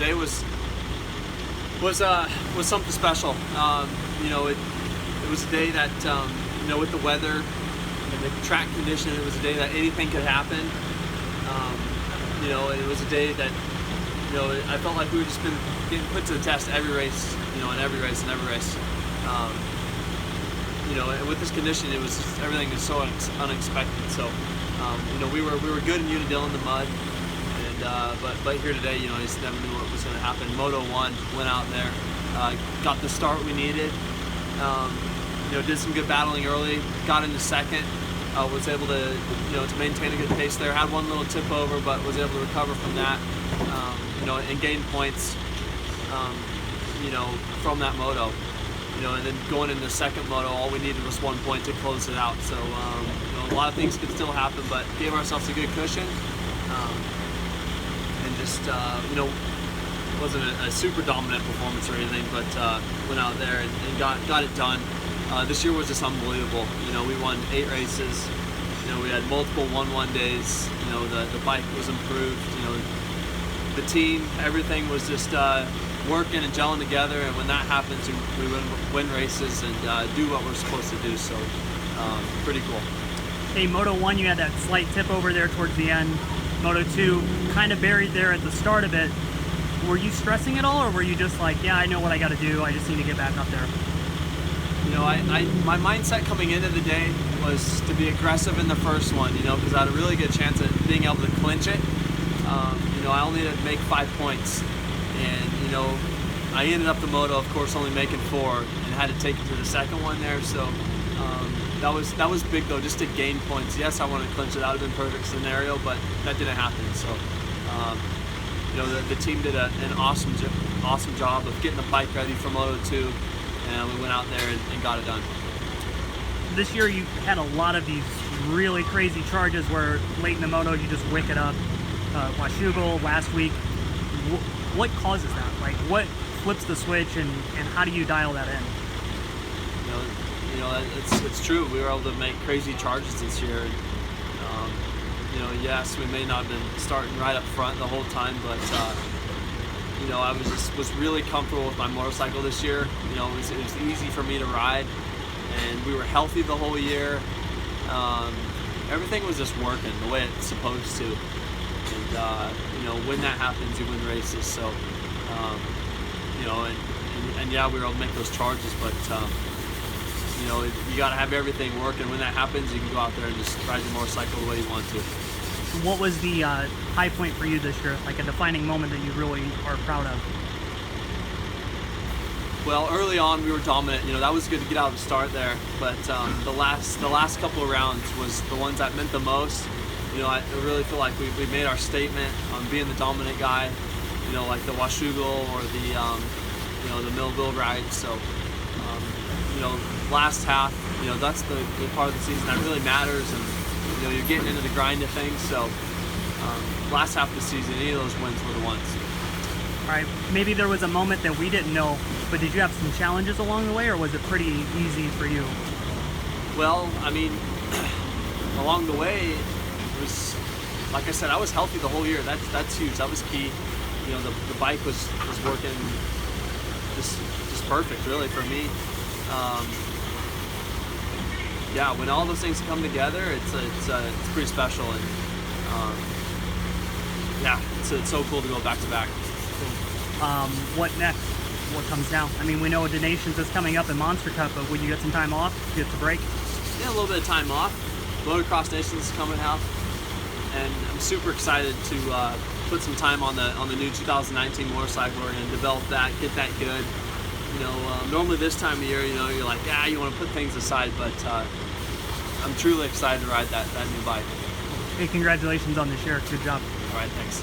today was something special. It was a day that with the weather and the track condition, it was a day that anything could happen. It was a day that I felt like we were just been getting put to the test every race, and every race. And with this condition, it was just, everything is so unexpected. So, we were good in Unadilla in the mud, and but here today, you just never knew what was going to happen. Moto 1 went out there, got the start we needed. Did some good battling early, got into second, was able to to maintain a good pace there. Had one little tip over, but was able to recover from that. And gain points. From that moto. And then going into the second moto, all we needed was 1 point to close it out. So, a lot of things could still happen, but gave ourselves a good cushion. And just, wasn't a super dominant performance or anything, but went out there and got it done. This year was just unbelievable. We won 8 races. We had multiple 1-1 days. The bike was improved. The team, everything was just working and gelling together, and when that happens, we win races and do what we're supposed to do. So, pretty cool. Hey, Moto 1, you had that slight tip over there towards the end. Moto 2, kind of buried there at the start of it. Were you stressing at all, or were you just like, yeah, I know what I got to do, I just need to get back up there? My mindset coming into the day was to be aggressive in the first one, because I had a really good chance of being able to clinch it. I only needed to make 5 points, and I ended up the moto, of course, only making 4, and had to take it to the second one there. So that was big though, just to gain points. Yes, I wanted to clinch it. That would have been a perfect scenario, but that didn't happen. So the team did an awesome job of getting the bike ready for Moto 2, and we went out there and got it done. This year you had a lot of these really crazy charges where late in the moto you just wick it up. Washougal last week. What causes that? Like, what flips the switch, and how do you dial that in? It's true. We were able to make crazy charges this year. Yes, we may not have been starting right up front the whole time, but I was really comfortable with my motorcycle this year. It was easy for me to ride, and we were healthy the whole year. Everything was just working the way it's supposed to. And when that happens, you win races. So, and yeah, we were able to make those charges, but you got to have everything working. When that happens, you can go out there and just ride your motorcycle the way you want to. What was the high point for you this year? Like a defining moment that you really are proud of? Well, early on we were dominant. That was good to get out of the start there. But the last couple of rounds was the ones that meant the most. I really feel like we made our statement on being the dominant guy. Like the Washougal or the Millville ride. So, last half, that's the part of the season that really matters, and you're getting into the grind of things. So, last half of the season, any of those wins were the ones. All right, maybe there was a moment that we didn't know, but did you have some challenges along the way, or was it pretty easy for you? Well, along the way, it was, like I said, I was healthy the whole year. That's huge. That was key. The bike was working just perfect, really, for me. Yeah, when all those things come together, it's pretty special, and yeah, it's so cool to go back to back. What next? What comes now? We know the Nations is coming up in Monster Cup, but would you get some time off? Get the break? Yeah, a little bit of time off. Motocross Nations is coming out, and I'm super excited to put some time on the new 2019 motorcycle. We're going to develop that, get that good. Normally this time of year, you're like, yeah, you want to put things aside, but I'm truly excited to ride that new bike. Hey, congratulations on this year. Good job. All right, thanks.